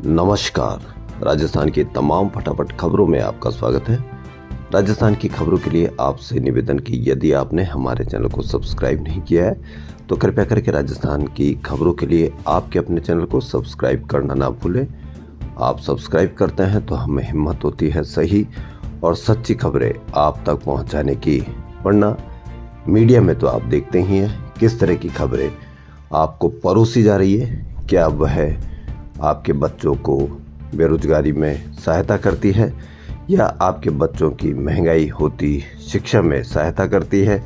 नमस्कार। राजस्थान की तमाम फटाफट खबरों में आपका स्वागत है। राजस्थान की खबरों के लिए आपसे निवेदन कि यदि आपने हमारे चैनल को सब्सक्राइब नहीं किया है तो कृपया करके राजस्थान की खबरों के लिए आपके अपने चैनल को सब्सक्राइब करना ना भूलें। आप सब्सक्राइब करते हैं तो हमें हिम्मत होती है सही और सच्ची खबरें आप तक पहुंचाने की, वरना मीडिया में तो आप देखते ही हैं किस तरह की खबरें आपको परोसी जा रही है। क्या वह आपके बच्चों को बेरोजगारी में सहायता करती है या आपके बच्चों की महंगाई होती शिक्षा में सहायता करती है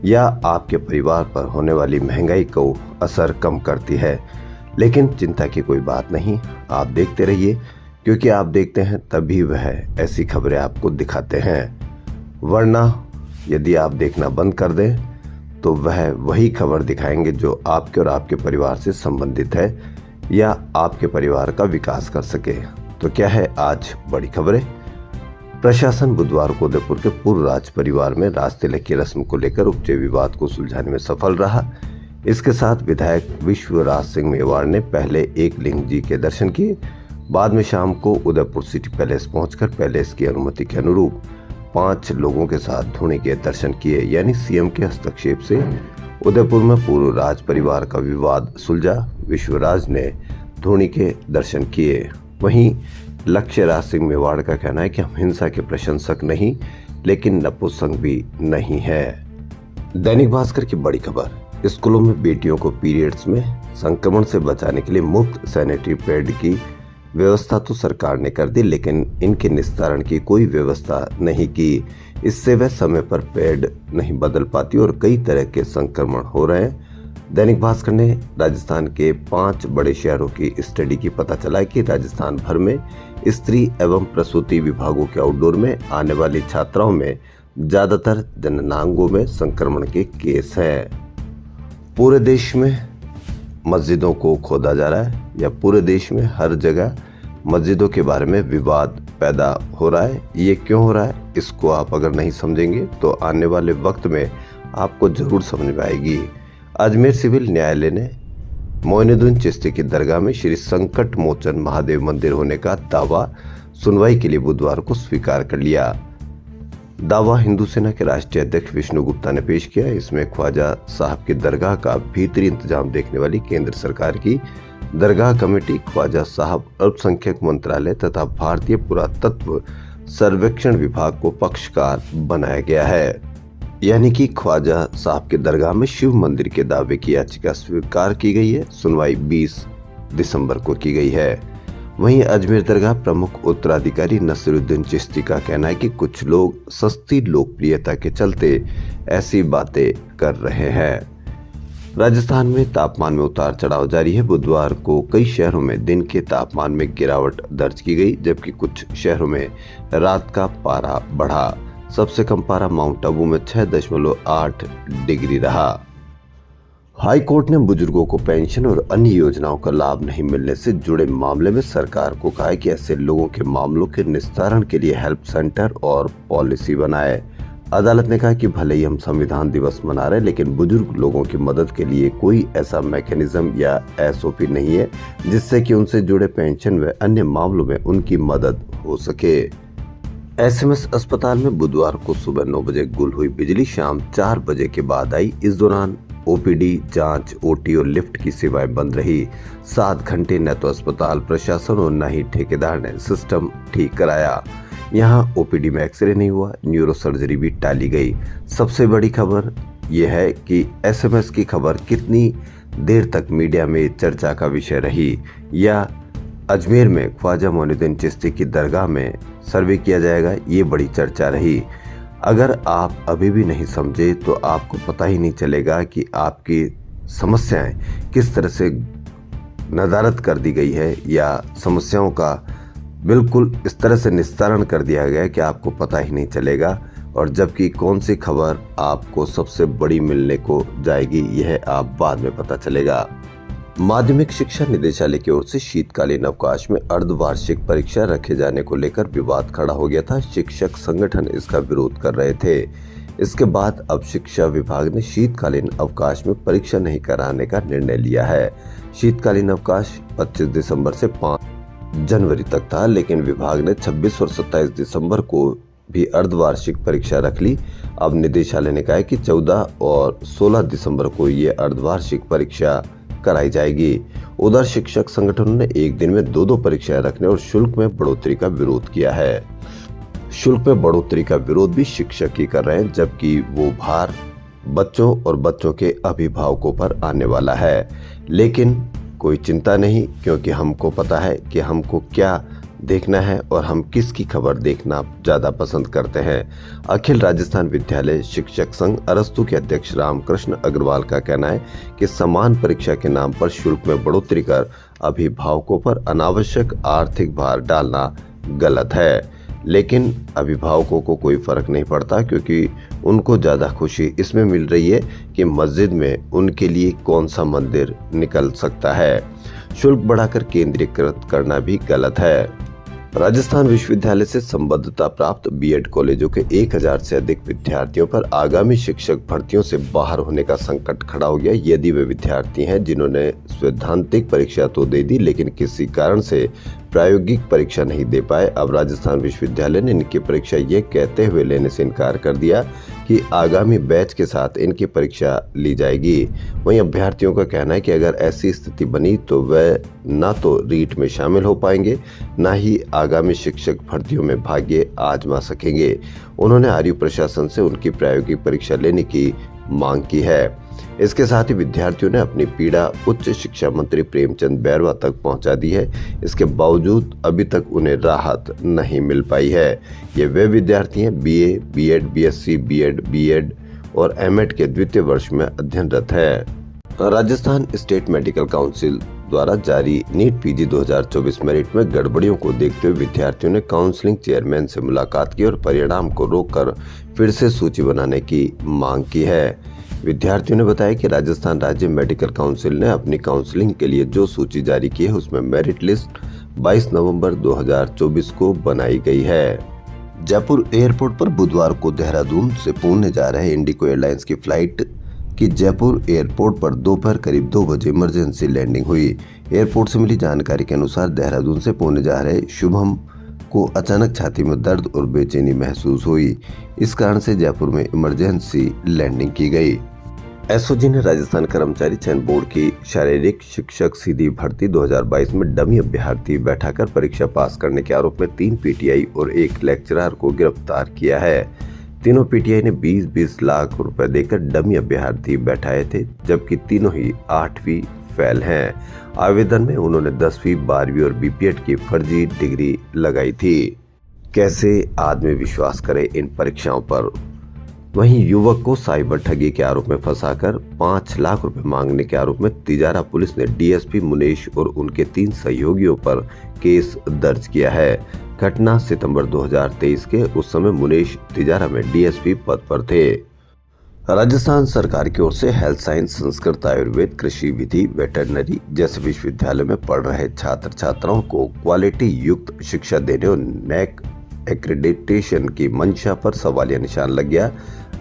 या आपके परिवार पर होने वाली महंगाई को असर कम करती है। लेकिन चिंता की कोई बात नहीं, आप देखते रहिए, क्योंकि आप देखते हैं तभी वह ऐसी खबरें आपको दिखाते हैं। वरना यदि आप देखना बंद कर दें तो वह वही खबर दिखाएंगे जो आपके और आपके परिवार से संबंधित है या आपके परिवार का विकास कर सके। तो क्या है आज बड़ी खबरें। प्रशासन बुधवार को उदयपुर के पूर्व राज परिवार में रास्ते तिलक की रस्म को लेकर उपजे विवाद को सुलझाने में सफल रहा। इसके साथ विधायक विश्वराज सिंह मेवाड़ ने पहले एक लिंग जी के दर्शन किए, बाद में शाम को उदयपुर सिटी पैलेस पहुंचकर पैलेस की अनुमति के अनुरूप 5 लोगों के साथ धोनी के दर्शन किए। यानी सीएम के हस्तक्षेप से उदयपुर में पूर्व राज परिवार का विवाद सुलझा। विश्वराज ने धोनी के दर्शन किए। वहीं लक्ष्य राज सिंह मेवाड़ का कहना है कि हम हिंसा के प्रशंसक नहीं लेकिन नपुंसक भी नहीं है। दैनिक भास्कर की बड़ी खबर, स्कूलों में बेटियों को पीरियड्स में संक्रमण से बचाने के लिए मुफ्त सैनिटरी पैड की व्यवस्था तो सरकार ने कर दी, लेकिन इनके निस्तारण की कोई व्यवस्था नहीं की। इससे वह समय पर पैड नहीं बदल पाती और कई तरह के संक्रमण हो रहे हैं। दैनिक भास्कर ने राजस्थान के 5 बड़े शहरों की स्टडी की पता चला है कि राजस्थान भर में स्त्री एवं प्रसूति विभागों के आउटडोर में आने वाली छात्राओं में ज्यादातर जननांगों में संक्रमण के केस हैं। पूरे देश में मस्जिदों को खोदा जा रहा है या पूरे देश में हर जगह मस्जिदों के बारे में विवाद पैदा हो रहा है। ये क्यों हो रहा है, इसको आप अगर नहीं समझेंगे तो आने वाले वक्त में आपको जरूर समझ में आएगी। अजमेर सिविल न्यायालय ने मोइनुद्दीन चिश्ती की दरगाह में श्री संकट मोचन महादेव मंदिर होने का दावा सुनवाई के लिए बुधवार को स्वीकार कर लिया। दावा हिंदू सेना के राष्ट्रीय अध्यक्ष विष्णु गुप्ता ने पेश किया। इसमें ख्वाजा साहब की दरगाह का भीतरी इंतजाम देखने वाली केंद्र सरकार की दरगाह कमेटी, ख्वाजा साहब अल्पसंख्यक मंत्रालय तथा भारतीय पुरातत्व सर्वेक्षण विभाग को पक्षकार बनाया गया है। यानी कि ख्वाजा साहब की दरगाह में शिव मंदिर के दावे की याचिका स्वीकार की गई है। सुनवाई 20 दिसंबर को की गई है। वहीं अजमेर दरगाह प्रमुख उत्तराधिकारी नसीरुद्दीन चिश्ती का कहना है कि कुछ लोग सस्ती लोकप्रियता के चलते ऐसी बातें कर रहे हैं। राजस्थान में तापमान में उतार चढ़ाव जारी है। बुधवार को कई शहरों में दिन के तापमान में गिरावट दर्ज की गई, जबकि कुछ शहरों में रात का पारा बढ़ा। सबसे कम पारा माउंट आबू में 6.8 डिग्री रहा। हाई कोर्ट ने बुजुर्गों को पेंशन और अन्य योजनाओं का लाभ नहीं मिलने से जुड़े मामले में सरकार को कहा है कि ऐसे लोगों के मामलों के निस्तारण के लिए हेल्प सेंटर और पॉलिसी बनाए। अदालत ने कहा कि भले ही हम संविधान दिवस मना रहे हैं, लेकिन बुजुर्ग लोगों की मदद के लिए कोई ऐसा मैकेनिज्म या एसओपी नहीं है जिससे कि उनसे जुड़े पेंशन व अन्य मामलों में उनकी मदद हो सके। एसएमएस अस्पताल में बुधवार को सुबह 9 बजे गुल हुई बिजली शाम 4 बजे के बाद आई। इस दौरान ओपीडी, जांच, ओटी और लिफ्ट की सेवाएं बंद रही। 7 घंटे न तो अस्पताल प्रशासन और न ही ठेकेदार ने सिस्टम ठीक कराया। यहाँ ओपीडी में एक्सरे नहीं हुआ, न्यूरो सर्जरी भी टाली गई। सबसे बड़ी खबर यह है कि एसएमएस की खबर कितनी देर तक मीडिया में चर्चा का विषय रही, या अजमेर में ख्वाजा मोइनुद्दीन चिश्ती की दरगाह में सर्वे किया जाएगा, ये बड़ी चर्चा रही। अगर आप अभी भी नहीं समझे तो आपको पता ही नहीं चलेगा कि आपकी समस्याएं किस तरह से नदारद कर दी गई है या समस्याओं का बिल्कुल इस तरह से निस्तारण कर दिया गया है कि आपको पता ही नहीं चलेगा। और जबकि कौन सी खबर आपको सबसे बड़ी मिलने को जाएगी यह आप बाद में पता चलेगा। माध्यमिक शिक्षा निदेशालय की ओर से शीतकालीन अवकाश में अर्धवार्षिक परीक्षा रखे जाने को लेकर विवाद खड़ा हो गया था। शिक्षक संगठन इसका विरोध कर रहे थे। इसके बाद अब शिक्षा विभाग ने शीतकालीन अवकाश में परीक्षा नहीं कराने का निर्णय लिया है। शीतकालीन अवकाश 25 दिसंबर से जनवरी तक था, लेकिन विभाग ने 26 और 27 दिसंबर को भी अर्धवार्षिक परीक्षा रख ली। अब निदेशालय ने कहा है कि 14 और 16 दिसंबर को ये अर्धवार्षिक परीक्षा कराई जाएगी। उधर शिक्षक संगठनों ने एक दिन में 2-2 परीक्षाएं रखने और शुल्क में बढ़ोतरी का विरोध किया है। शुल्क में बढ़ोतरी का विरोध भी शिक्षक ही कर रहे हैं, जबकि वो भार बच्चों और बच्चों के अभिभावकों पर आने वाला है। लेकिन कोई चिंता नहीं, क्योंकि हमको पता है कि हमको क्या देखना है और हम किसकी खबर देखना ज्यादा पसंद करते हैं। अखिल राजस्थान विद्यालय शिक्षक संघ अरस्तु के अध्यक्ष रामकृष्ण अग्रवाल का कहना है कि समान परीक्षा के नाम पर शुल्क में बढ़ोतरी कर अभिभावकों पर अनावश्यक आर्थिक भार डालना गलत है। लेकिन अभिभावकों को कोई फर्क नहीं पड़ता, क्योंकि उनको ज्यादा खुशी इसमें मिल रही है कि मस्जिद में उनके लिए कौन सा मंदिर निकल सकता है। शुल्क बढ़ाकर केंद्रीकृत करना भी गलत है। राजस्थान विश्वविद्यालय से संबद्धता प्राप्त बीएड कॉलेजों के 1000 से अधिक विद्यार्थियों पर आगामी शिक्षक भर्तियों से बाहर होने का संकट खड़ा हो गया। यदि वे विद्यार्थी हैं जिन्होंने सैद्धांतिक परीक्षा तो दे दी, लेकिन किसी कारण से प्रायोगिक परीक्षा नहीं दे पाए, अब राजस्थान विश्वविद्यालय ने इनकी परीक्षा ये कहते हुए लेने से इनकार कर दिया कि आगामी बैच के साथ इनकी परीक्षा ली जाएगी। वहीं अभ्यर्थियों का कहना है कि अगर ऐसी स्थिति बनी तो वह न तो रीट में शामिल हो पाएंगे, न ही आगामी शिक्षक भर्तियों में भाग्य आजमा सकेंगे। उन्होंने आरयू प्रशासन से उनकी प्रायोगिक परीक्षा लेने की मांग की है। इसके साथ ही विद्यार्थियों ने अपनी पीड़ा उच्च शिक्षा मंत्री प्रेमचंद बैरवा तक पहुंचा दी है। इसके बावजूद अभी तक उन्हें राहत नहीं मिल पाई है। ये वे विद्यार्थी हैं बीए, बीएड, बीएससी, बीएड और एमएड के द्वितीय वर्ष में अध्ययनरत है। राजस्थान स्टेट मेडिकल काउंसिल द्वारा जारी नीट पीजी 2024 मेरिट में गड़बड़ियों को देखते हुए विद्यार्थियों ने काउंसलिंग चेयरमैन से मुलाकात की और परिणाम को रोककर फिर से सूची बनाने की मांग की है। विद्यार्थियों ने बताया कि राजस्थान राज्य मेडिकल काउंसिल ने अपनी काउंसलिंग के लिए जो सूची जारी की है उसमें मेरिट लिस्ट 22 नवंबर 2024 को बनाई गई है। जयपुर एयरपोर्ट पर बुधवार को देहरादून से पुणे जा रहे इंडिगो एयरलाइंस की फ्लाइट की जयपुर एयरपोर्ट पर दोपहर करीब 2 बजे इमरजेंसी लैंडिंग हुई। एयरपोर्ट से मिली जानकारी के अनुसार देहरादून से पुणे जा रहे शुभम को अचानक छाती में दर्द और बेचैनी महसूस हुई। इस कारण से जयपुर में इमरजेंसी लैंडिंग की गई। एसओजी ने राजस्थान कर्मचारी चयन बोर्ड की शारीरिक शिक्षक सीधी भर्ती 2022 में डमी अभ्यर्थी बैठाकर परीक्षा पास करने के आरोप में 3 पीटीआई और 1 लेक्चरर को गिरफ्तार किया है। तीनों पीटीआई ने 20-20 लाख रुपए देकर डमी अभ्यर्थी बैठाए थे, जबकि तीनों ही 8वीं फेल हैं। आवेदन में उन्होंने 10वीं, 12वीं और बीपीएड की फर्जी डिग्री लगाई थी। कैसे आदमी विश्वास करे इन परीक्षाओं पर। वहीं युवक को साइबर ठगी के आरोप में फंसाकर 5 लाख रुपए मांगने के आरोप में तिजारा पुलिस ने डीएसपी मुनेश और उनके 3 सहयोगियों पर केस दर्ज किया है। घटना सितंबर 2023 के, उस समय मुनेश तिजारा में डीएसपी पद पर थे। राजस्थान सरकार की ओर से हेल्थ साइंस, संस्कृत, आयुर्वेद, कृषि विधि, वेटरनरी जैसे विश्वविद्यालय में पढ़ रहे छात्र छात्राओं को क्वालिटी युक्त शिक्षा देने और नैक एक्रेडिटेशन की मंशा पर सवालिया निशान लग गया।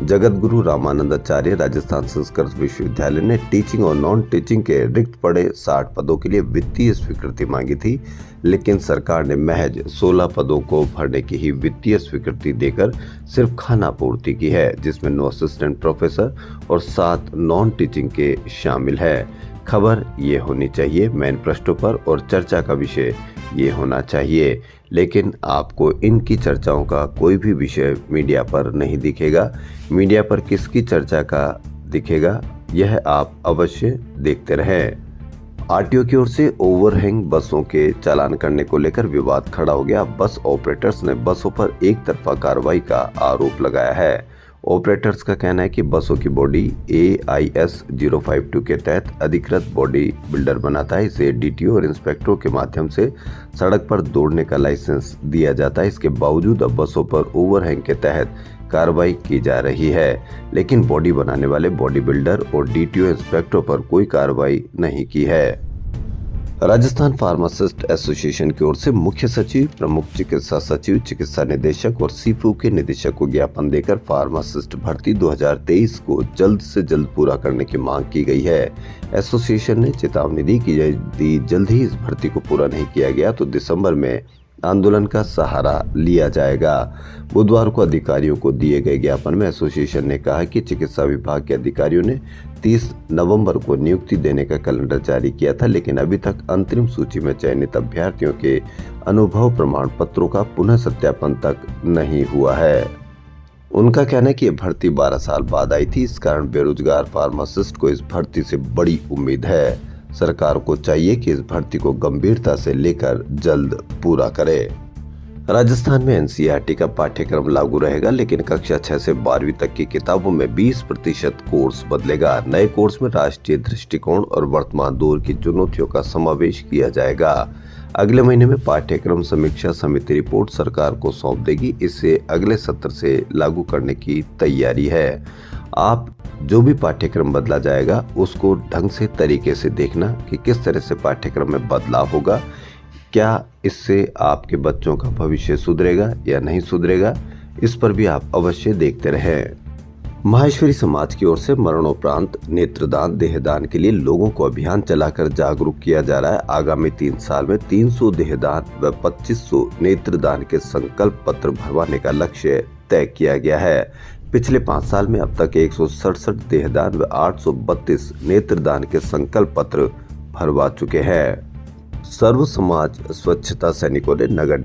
जगत गुरु रामानंदाचार्य राजस्थान संस्कृत विश्वविद्यालय ने टीचिंग और नॉन टीचिंग के रिक्त पड़े 60 पदों के लिए वित्तीय स्वीकृति मांगी थी, लेकिन सरकार ने महज 16 पदों को भरने की ही वित्तीय स्वीकृति देकर सिर्फ खानापूर्ति की है, जिसमें 9 असिस्टेंट प्रोफेसर और 7 नॉन टीचिंग के शामिल है। खबर ये होनी चाहिए मेन पृष्ठों पर और चर्चा का विषय ये होना चाहिए, लेकिन आपको इनकी चर्चाओं का कोई भी विषय मीडिया पर नहीं दिखेगा। मीडिया पर किसकी चर्चा का दिखेगा, यह आप अवश्य देखते रहें। आरटीओ की ओर से ओवरहैंग बसों के चालान करने को लेकर विवाद खड़ा हो गया। बस ऑपरेटर्स ने बसों पर एक तरफा कार्रवाई का आरोप लगाया है। ऑपरेटर्स का कहना है कि बसों की बॉडी AIS 052 के तहत अधिकृत बॉडी बिल्डर बनाता है। इसे डीटीओ और इंस्पेक्टरों के माध्यम से सड़क पर दौड़ने का लाइसेंस दिया जाता है। इसके बावजूद अब बसों पर ओवरहैंग के तहत कार्रवाई की जा रही है, लेकिन बॉडी बनाने वाले बॉडी बिल्डर और डीटीओ इंस्पेक्टरों पर कोई कार्रवाई नहीं की है। राजस्थान फार्मासिस्ट एसोसिएशन की ओर से मुख्य सचिव, प्रमुख चिकित्सा सचिव, चिकित्सा निदेशक और सीफू के निदेशक को ज्ञापन देकर फार्मासिस्ट भर्ती 2023 को जल्द से जल्द पूरा करने की मांग की गई है। एसोसिएशन ने चेतावनी दी कि यदि जल्द ही इस भर्ती को पूरा नहीं किया गया तो दिसंबर में आंदोलन का सहारा लिया जाएगा। बुधवार को अधिकारियों को दिए गए ज्ञापन में एसोसिएशन ने कहा कि चिकित्सा विभाग के अधिकारियों ने 30 नवंबर को नियुक्ति देने का कैलेंडर जारी किया था, लेकिन अभी तक अंतरिम सूची में चयनित अभ्यर्थियों के अनुभव प्रमाण पत्रों का पुनः सत्यापन तक नहीं हुआ है। उनका कहना है कि यह भर्ती 12 साल बाद आई थी, इस कारण बेरोजगार फार्मासिस्ट को इस भर्ती से बड़ी उम्मीद है। सरकार को चाहिए कि इस भर्ती को गंभीरता से लेकर जल्द पूरा करे। राजस्थान में एनसीईआरटी का पाठ्यक्रम लागू रहेगा, लेकिन कक्षा 6 से 12वीं तक की किताबों में 20% कोर्स बदलेगा। नए कोर्स में राष्ट्रीय दृष्टिकोण और वर्तमान दौर की चुनौतियों का समावेश किया जाएगा। अगले महीने में पाठ्यक्रम समीक्षा समिति रिपोर्ट सरकार को सौंप देगी। इसे अगले सत्र से लागू करने की तैयारी है। आप जो भी पाठ्यक्रम बदला जाएगा उसको ढंग से तरीके से देखना कि किस तरह से पाठ्यक्रम में बदलाव होगा, क्या इससे आपके बच्चों का भविष्य सुधरेगा या नहीं सुधरेगा, इस पर भी आप अवश्य देखते रहें। माहेश्वरी समाज की ओर से मरणोपरांत नेत्रदान देहदान के लिए लोगों को अभियान चलाकर जागरूक किया जा रहा है। आगामी 3 साल में 300 देहदान व 2500 नेत्रदान के संकल्प पत्र भरवाने का लक्ष्य तय किया गया है। पिछले 5 साल में अब तक 167 देहदान व 832 नेत्रदान के संकल्प पत्र भरवा चुके हैं। सर्व समाज स्वच्छता सैनिकों ने नगर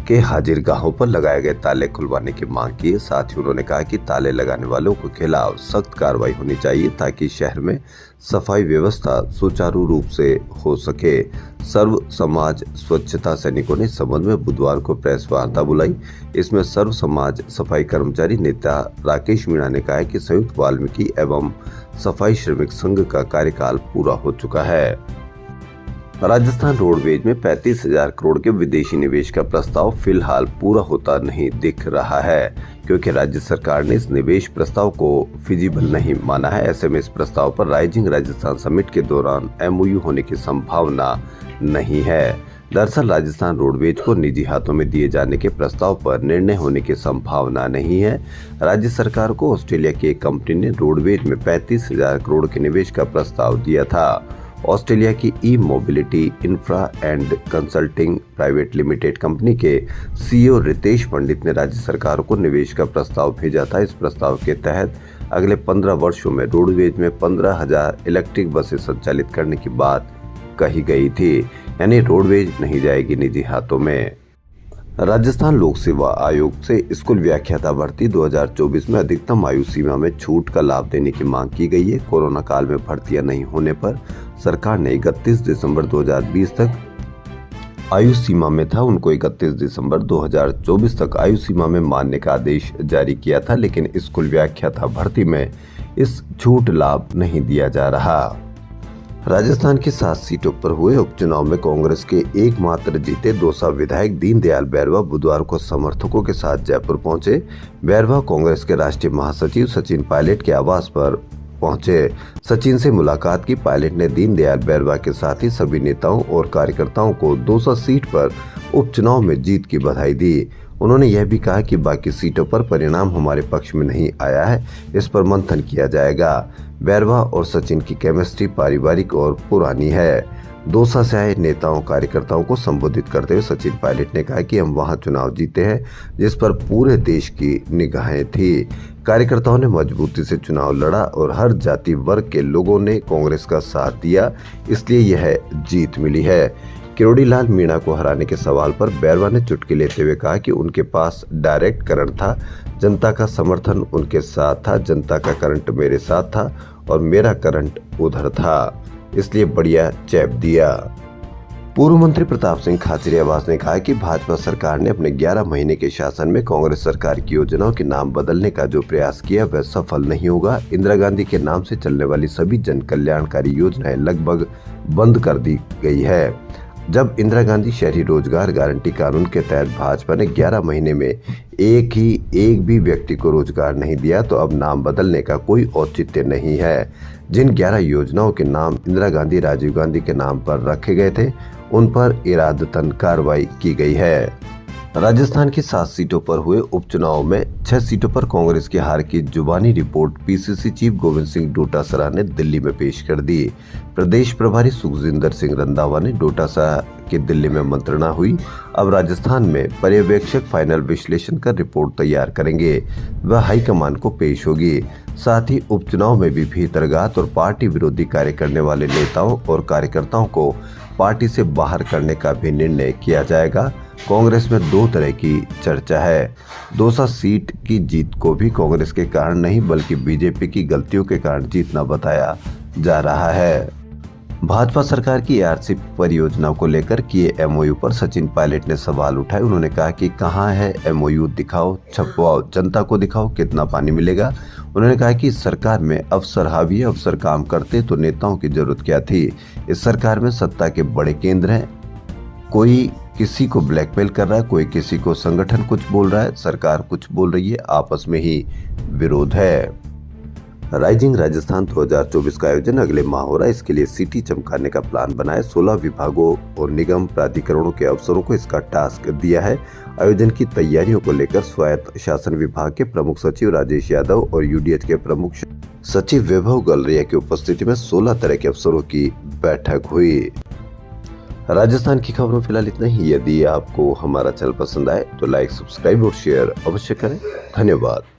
के हाजिरगाहों पर लगाए गए ताले खुलवाने की मांग की है। साथ ही उन्होंने कहा कि ताले लगाने वालों के खिलाफ सख्त कार्रवाई होनी चाहिए ताकि शहर में सफाई व्यवस्था सुचारू रूप से हो सके। सर्व समाज स्वच्छता सैनिकों ने इस संबंध में बुधवार को प्रेस वार्ता बुलाई। इसमें सर्व समाज सफाई कर्मचारी नेता राकेश मीणा ने कहा कि संयुक्त वाल्मीकि एवं सफाई श्रमिक संघ का कार्यकाल पूरा हो चुका है। राजस्थान रोडवेज में 35,000 करोड़ के विदेशी निवेश का प्रस्ताव फिलहाल पूरा होता नहीं दिख रहा है, क्योंकि राज्य सरकार ने इस निवेश प्रस्ताव को फिजिबल नहीं माना है। ऐसे में इस प्रस्ताव पर राइजिंग राजस्थान समिट के दौरान MOU होने की संभावना नहीं है। दरअसल राजस्थान रोडवेज को निजी हाथों में दिए जाने के प्रस्ताव पर निर्णय होने की संभावना नहीं है। राज्य सरकार को ऑस्ट्रेलिया की एक कंपनी ने रोडवेज में 35,000 करोड़ के निवेश का प्रस्ताव दिया था। ऑस्ट्रेलिया की E mobility infra and consulting private limited company के CEO रितेश पंडित ने राज्य सरकार को निवेश का प्रस्ताव भेजा था। इस प्रस्ताव के तहत अगले 15 वर्षों में रोडवेज में 15,000 इलेक्ट्रिक बसें संचालित करने की बात कही गई थी, यानी रोडवेज नहीं जाएगी निजी हाथों में। राजस्थान लोक सेवा आयोग से स्कूल व्याख्याता भर्ती 2024 में अधिकतम आयु सीमा में छूट का लाभ देने की मांग की गई है। कोरोना काल में भर्तियां नहीं होने पर सरकार ने 31 दिसंबर 2020 तक आयु सीमा में था, उनको 31 दिसंबर 2024 तक आयु सीमा में मानने का आदेश जारी किया था, लेकिन स्कूल व्याख्याता भर्ती में इस छूट लाभ नहीं दिया जा रहा। राजस्थान की 7 सीटों पर हुए उपचुनाव में कांग्रेस के एकमात्र जीते दौसा विधायक दीनदयाल बैरवा बुधवार को समर्थकों के साथ जयपुर पहुंचे। बैरवा कांग्रेस के राष्ट्रीय महासचिव सचिन पायलट के आवास पर पहुंचे। सचिन से मुलाकात की पायलट ने दीनदयाल बैरवा के साथ ही सभी नेताओं और कार्यकर्ताओं को दौसा सीट पर उपचुनाव में जीत की बधाई दी। उन्होंने यह भी कहा कि बाकी सीटों पर परिणाम हमारे पक्ष में नहीं आया है, इस पर मंथन किया जाएगा। बैरवा और सचिन की केमिस्ट्री पारिवारिक और पुरानी है। दौसा से आए नेताओं कार्यकर्ताओं को संबोधित करते हुए सचिन पायलट ने कहा कि हम वहां चुनाव जीते हैं जिस पर पूरे देश की निगाहें थी। कार्यकर्ताओं ने मजबूती से चुनाव लड़ा और हर जाति वर्ग के लोगों ने कांग्रेस का साथ दिया, इसलिए यह जीत मिली है। किरोड़ी लाल मीणा को हराने के सवाल पर बैरवा ने चुटकी लेते हुए कहा कि उनके पास डायरेक्ट करंट था, जनता का समर्थन उनके साथ था, जनता का करंट मेरे साथ था और मेरा करंट उधर था, इसलिए बढ़िया चैप दिया। पूर्व मंत्री प्रताप सिंह खाचरियावास ने कहा कि भाजपा सरकार ने अपने 11 महीने के शासन में कांग्रेस सरकार की योजनाओं के नाम बदलने का जो प्रयास किया वह सफल नहीं होगा। इंदिरा गांधी के नाम से चलने वाली सभी जन कल्याणकारी योजनाएं लगभग बंद कर दी गई है। जब इंदिरा गांधी शहरी रोजगार गारंटी कानून के तहत भाजपा ने 11 महीने में एक भी व्यक्ति को रोजगार नहीं दिया, तो अब नाम बदलने का कोई औचित्य नहीं है। जिन 11 योजनाओं के नाम इंदिरा गांधी, राजीव गांधी के नाम पर रखे गए थे, उन पर इरादतन कार्रवाई की गई है। राजस्थान की 7 सीटों पर हुए उपचुनाव में 6 सीटों पर कांग्रेस की हार की जुबानी report PCC chief Govind Singh Dotasra ने दिल्ली में पेश कर दी। प्रदेश प्रभारी सुखजिंदर सिंह रंधावा ने डोटासरा की दिल्ली में मंत्रणा हुई। अब राजस्थान में पर्यवेक्षक फाइनल विश्लेषण कर रिपोर्ट तैयार करेंगे, वह हाईकमान को पेश होगी। साथ ही उपचुनाव में भी भीतरघात और पार्टी विरोधी कार्य करने वाले नेताओं और कार्यकर्ताओं को पार्टी से बाहर करने का भी निर्णय किया जाएगा। कांग्रेस में 2 तरह की चर्चा है। दौसा सीट की जीत को भी कांग्रेस के कारण नहीं बल्कि बीजेपी की गलतियों के कारण जीतना बताया जा रहा है। भाजपा सरकार की आरसी परियोजना को लेकर किए एमओयू पर सचिन पायलट ने सवाल उठाए। उन्होंने कहा कि कहां है एमओयू, दिखाओ, छपवाओ, जनता को दिखाओ कितना पानी मिलेगा। उन्होंने कहा कि इस सरकार में अफसर हावी है, अफसर काम करते तो नेताओं की जरूरत क्या थी। इस सरकार में सत्ता के बड़े केंद्र हैं, कोई किसी को ब्लैकमेल कर रहा है, कोई किसी को, संगठन कुछ बोल रहा है, सरकार कुछ बोल रही है, आपस में ही विरोध है। राइजिंग राजस्थान 2024 का आयोजन अगले माह हो रहा है। इसके लिए सिटी चमकाने का प्लान बनाए। 16 विभागों और निगम प्राधिकरणों के अफसरों को इसका टास्क दिया है। आयोजन की तैयारियों को लेकर स्वायत्त शासन विभाग के प्रमुख सचिव राजेश यादव और यूडीएच के प्रमुख सचिव वैभव गलरिया की उपस्थिति में 16 तरह के अफसरों की बैठक हुई। राजस्थान की खबरों फिलहाल इतना ही। यदि आपको हमारा चैनल पसंद आए तो लाइक, सब्सक्राइब और शेयर अवश्य करें। धन्यवाद।